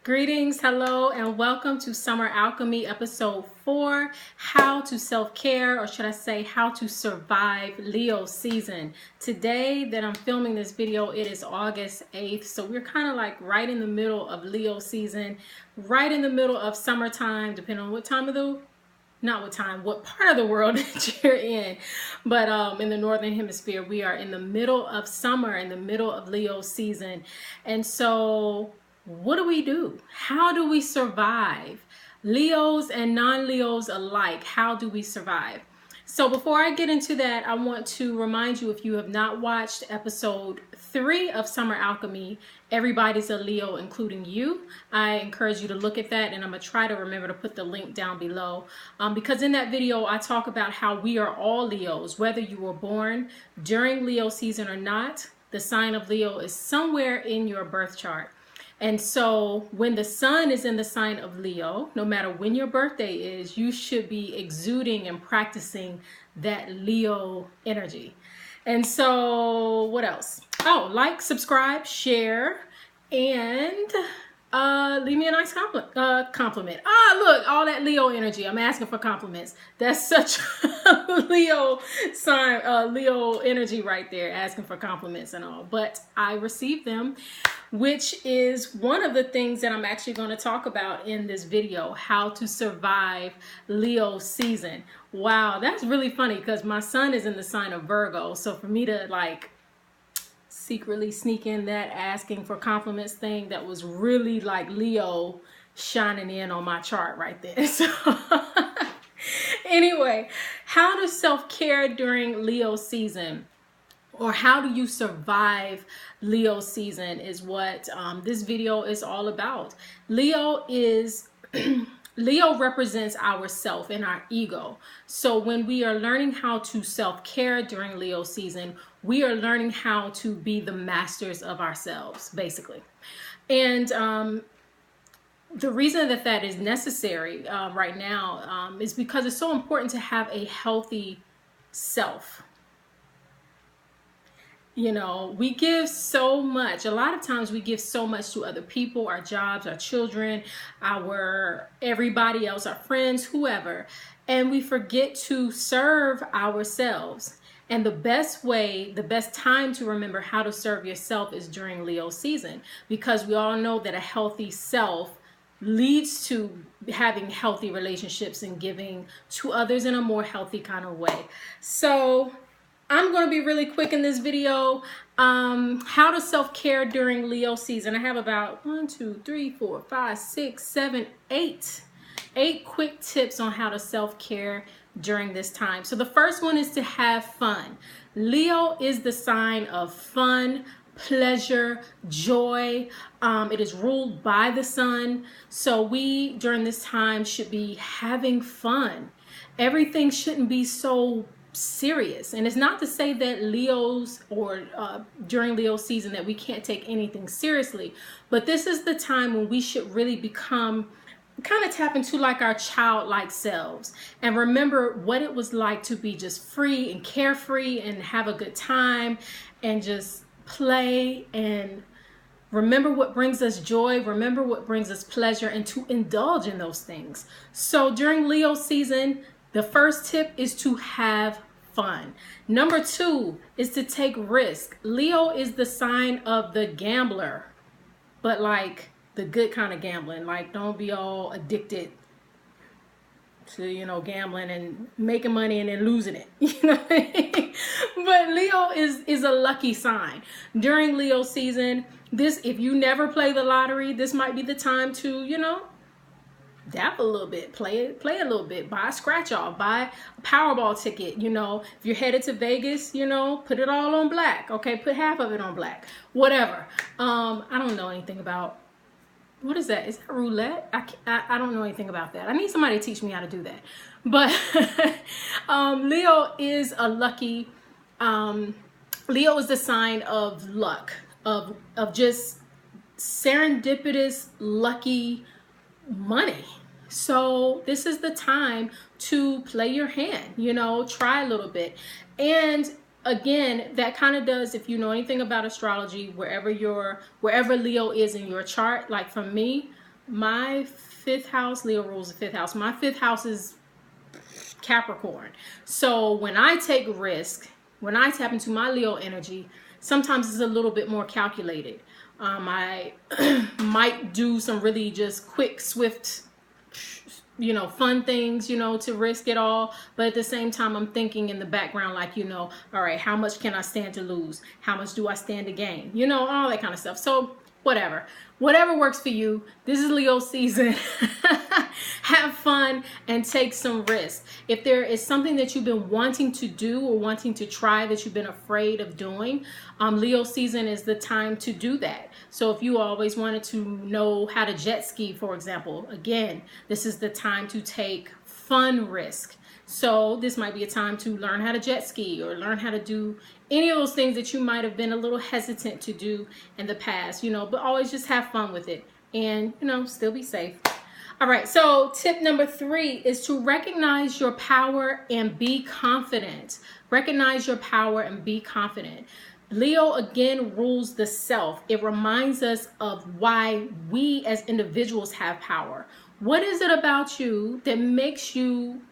Greetings, hello, and welcome to Summer Alchemy episode 4, how to self-care, or should I say how to survive Leo season. Today that I'm filming this video, it is August 8th, so we're kind of like right in the middle of Leo season, right in the middle of summertime, depending on what time of the what part of the world that you're in, but in the northern hemisphere we are in the middle of summer, in the middle of Leo season. And so what do? How do we survive? Leos and non-Leos alike, how do we survive? So before I get into that, I want to remind you, if you have not watched episode 3 of Summer Alchemy, Everybody's a Leo, including you, I encourage you to look at that, and I'm going to try to remember to put the link down below, because in that video I talk about how we are all Leos, whether you were born during Leo season or not. The sign of Leo is somewhere in your birth chart. And so when the sun is in the sign of Leo, no matter when your birthday is, you should be exuding and practicing that Leo energy. And so what else? Oh, like, subscribe, share, and leave me a nice compliment. Look, all that Leo energy. I'm asking for compliments. That's such a Leo sign, Leo energy right there, asking for compliments and all. But I receive them, which is one of the things that I'm actually going to talk about in this video, how to survive Leo season. Wow, that's really funny because my son is in the sign of Virgo. So for me to like secretly sneak in that asking for compliments thing, that was really like Leo shining in on my chart right there. So anyway, how to self-care during Leo season, or how do you survive Leo season, is what this video is all about. Leo represents ourself and our ego. So when we are learning how to self-care during Leo season, we are learning how to be the masters of ourselves, basically. And the reason that that is necessary right now is because it's so important to have a healthy self. You know, we give so much. A lot of times we give so much to other people, our jobs, our children, everybody else, our friends, whoever, and we forget to serve ourselves. And the best time to remember how to serve yourself is during Leo season, because we all know that a healthy self leads to having healthy relationships and giving to others in a more healthy kind of way. So I'm going to be really quick in this video. How to self-care during Leo season. I have about 8 quick tips on how to self-care during this time. So the first one is to have fun. Leo is the sign of fun, pleasure, joy. It is ruled by the sun. So we, during this time, should be having fun. Everything shouldn't be so serious. And it's not to say that Leos or during Leo season that we can't take anything seriously, but this is the time when we should really become, kind of tap into like our childlike selves and remember what it was like to be just free and carefree and have a good time and just play and remember what brings us joy, remember what brings us pleasure, and to indulge in those things. So during Leo season, the first tip is to have fun. Number 2 is to take risk. Leo is the sign of the gambler, but like the good kind of gambling. Like, don't be all addicted to, you know, gambling and making money and then losing it. You know what I mean? But Leo is a lucky sign. During Leo season, if you never play the lottery, this might be the time to, you know, dab a little bit, play a little bit, buy a scratch off, buy a Powerball ticket. You know, if you're headed to Vegas, you know, put it all on black. Okay, put half of it on black, whatever. I don't know anything about, what is that? Is that roulette? I don't know anything about that. I need somebody to teach me how to do that. But Leo is a lucky, Leo is the sign of luck, of just serendipitous, lucky money. So this is the time to play your hand, you know, try a little bit. And again, that kind of does, if you know anything about astrology, wherever Leo is in your chart, like for me, my fifth house, Leo rules the fifth house. My fifth house is Capricorn. So when I take risk, when I tap into my Leo energy, sometimes it's a little bit more calculated. I might do some really just quick, swift, fun things, to risk it all. But at the same time, I'm thinking in the background, like, all right, how much can I stand to lose? How much do I stand to gain? All that kind of stuff. So whatever works for you. This is Leo season. Have fun and take some risks. If there is something that you've been wanting to do or wanting to try that you've been afraid of doing, Leo season is the time to do that. So if you always wanted to know how to jet ski, for example, again, this is the time to take fun risk. So this might be a time to learn how to jet ski or learn how to do any of those things that you might have been a little hesitant to do in the past, but always just have fun with it and, still be safe. All right, so tip number 3 is to recognize your power and be confident. Recognize your power and be confident. Leo again rules the self. It reminds us of why we as individuals have power. What is it about you that makes you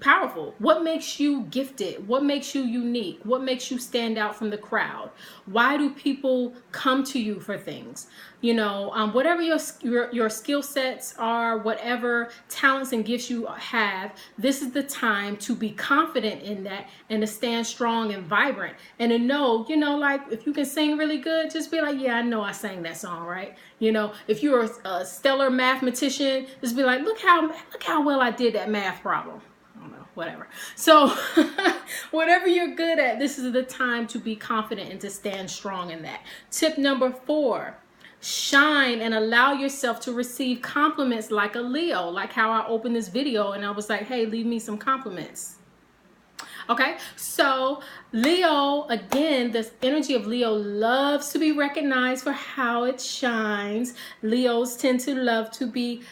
powerful? What makes you gifted? What makes you unique? What makes you stand out from the crowd? Why do people come to you for things? Whatever your skill sets are, whatever talents and gifts you have, this is the time to be confident in that and to stand strong and vibrant and to know, like if you can sing really good, just be like, yeah, I know I sang that song, right? If you're a stellar mathematician, just be like, look how well I did that math problem. Whatever. So whatever you're good at, this is the time to be confident and to stand strong in that. Tip number 4, shine and allow yourself to receive compliments like a Leo, like how I opened this video and I was like, hey, leave me some compliments. Okay, so Leo, again, this energy of Leo loves to be recognized for how it shines. Leos tend to love to be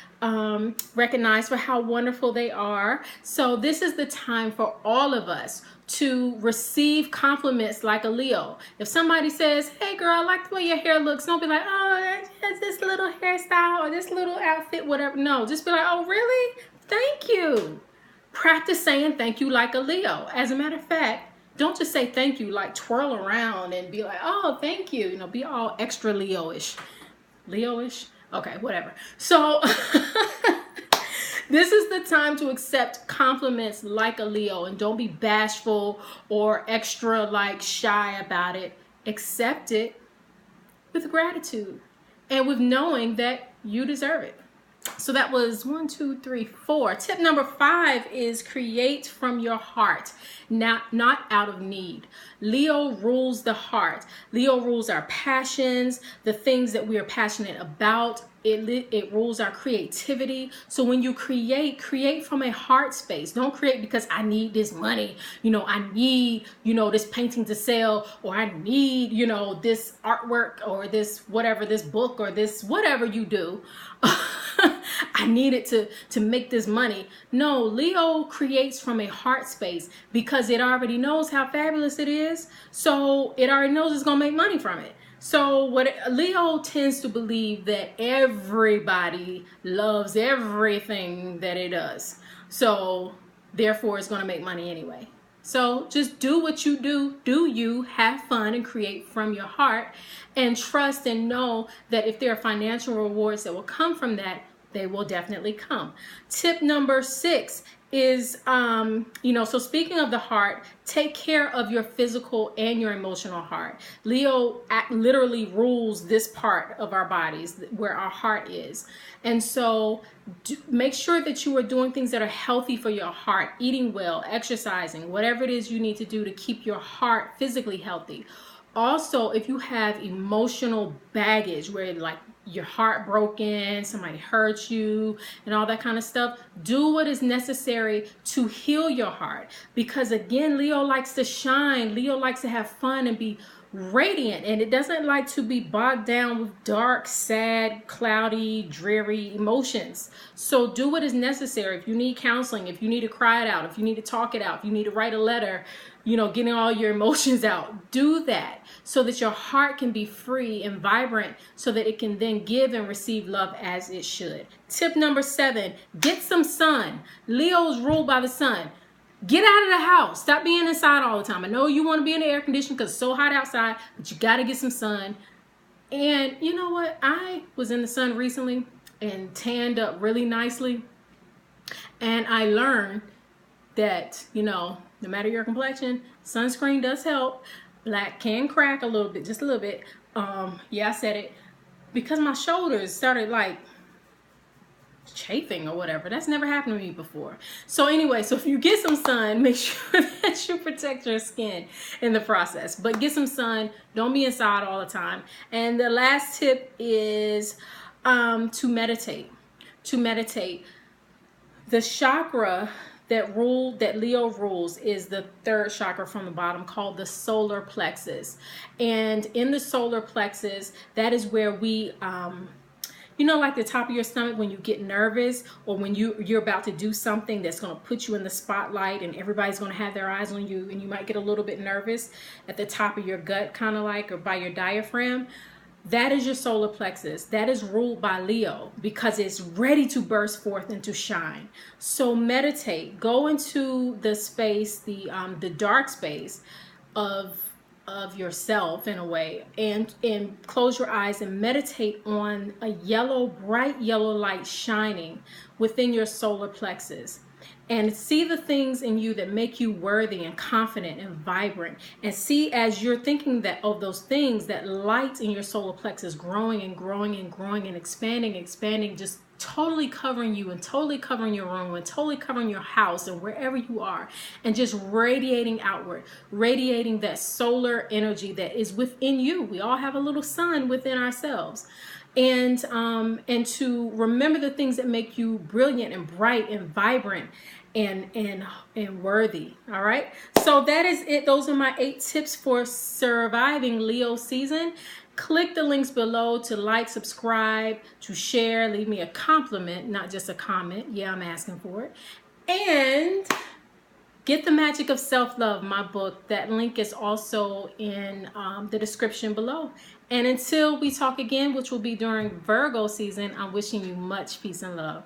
recognized for how wonderful they are. So this is the time for all of us to receive compliments like a Leo. If somebody says, hey girl, I like the way your hair looks, don't be like, oh, that's this little hairstyle or this little outfit, whatever. No, just be like, oh, really? Thank you. Practice saying thank you like a Leo. As a matter of fact, don't just say thank you, like twirl around and be like, oh, thank you. Be all extra Leo-ish. Leo-ish? Okay, whatever. So this is the time to accept compliments like a Leo and don't be bashful or extra like shy about it. Accept it with gratitude and with knowing that you deserve it. So that was 1, 2, 3, 4. Tip number 5 is create from your heart, not out of need. Leo rules the heart. Leo rules our passions, the things that we are passionate about. It rules our creativity. So when you create from a heart space. Don't create because I need this money. I need, this painting to sell, or I need, this artwork or this whatever, this book or this whatever you do. I need it to make this money. No, Leo creates from a heart space because it already knows how fabulous it is. So it already knows it's going to make money from it. So Leo tends to believe that everybody loves everything that it does. So therefore it's going to make money anyway. So just do what you do you, have fun and create from your heart and trust and know that if there are financial rewards that will come from that, they will definitely come. Tip number 6 is, so speaking of the heart, take care of your physical and your emotional heart. Leo literally rules this part of our bodies where our heart is. And so make sure that you are doing things that are healthy for your heart, eating well, exercising, whatever it is you need to do to keep your heart physically healthy. Also, if you have emotional baggage where like your heart broken, somebody hurt you and all that kind of stuff, do what is necessary to heal your heart. Because again, Leo likes to shine. Leo likes to have fun and be radiant, and it doesn't like to be bogged down with dark, sad, cloudy, dreary emotions. So do what is necessary. If you need counseling, if you need to cry it out, if you need to talk it out, if you need to write a letter, getting all your emotions out, do that so that your heart can be free and vibrant, so that it can then give and receive love as it should. Tip number 7, get some sun. Leo's ruled by the sun. Get out of the house. Stop being inside all the time. I know you want to be in the air conditioning because it's so hot outside, but you got to get some sun. And you know what? I was in the sun recently and tanned up really nicely. And I learned that, no matter your complexion, sunscreen does help. Black can crack a little bit, just a little bit. Yeah, I said it. Because my shoulders started like chafing or whatever. That's never happened to me before. So anyway, so if you get some sun, make sure that you protect your skin in the process. But get some sun. Don't be inside all the time. And the last tip is to meditate. To meditate. The chakra that Leo rules is the 3rd chakra from the bottom, called the solar plexus. And in the solar plexus, that is where we like the top of your stomach when you get nervous, or when you're about to do something that's going to put you in the spotlight and everybody's going to have their eyes on you, and you might get a little bit nervous at the top of your gut, kind of like, or by your diaphragm. That is your solar plexus. That is ruled by Leo because it's ready to burst forth and to shine. So meditate. Go into the space, the dark space of yourself in a way, and close your eyes and meditate on a bright yellow light shining within your solar plexus. And see the things in you that make you worthy and confident and vibrant. And see, as you're thinking of those things, that light in your solar plexus growing and growing and growing and expanding, just totally covering you and totally covering your room and totally covering your house and wherever you are, and just radiating outward, radiating that solar energy that is within you. We all have a little sun within ourselves. And to remember the things that make you brilliant and bright and vibrant and worthy. All right. So that is it. Those are my 8 tips for surviving Leo season. Click the links below to like, subscribe, to share, leave me a compliment, not just a comment. Yeah, I'm asking for it. And get The Magic of Self-Love, my book. That link is also in the description below. And until we talk again, which will be during Virgo season, I'm wishing you much peace and love.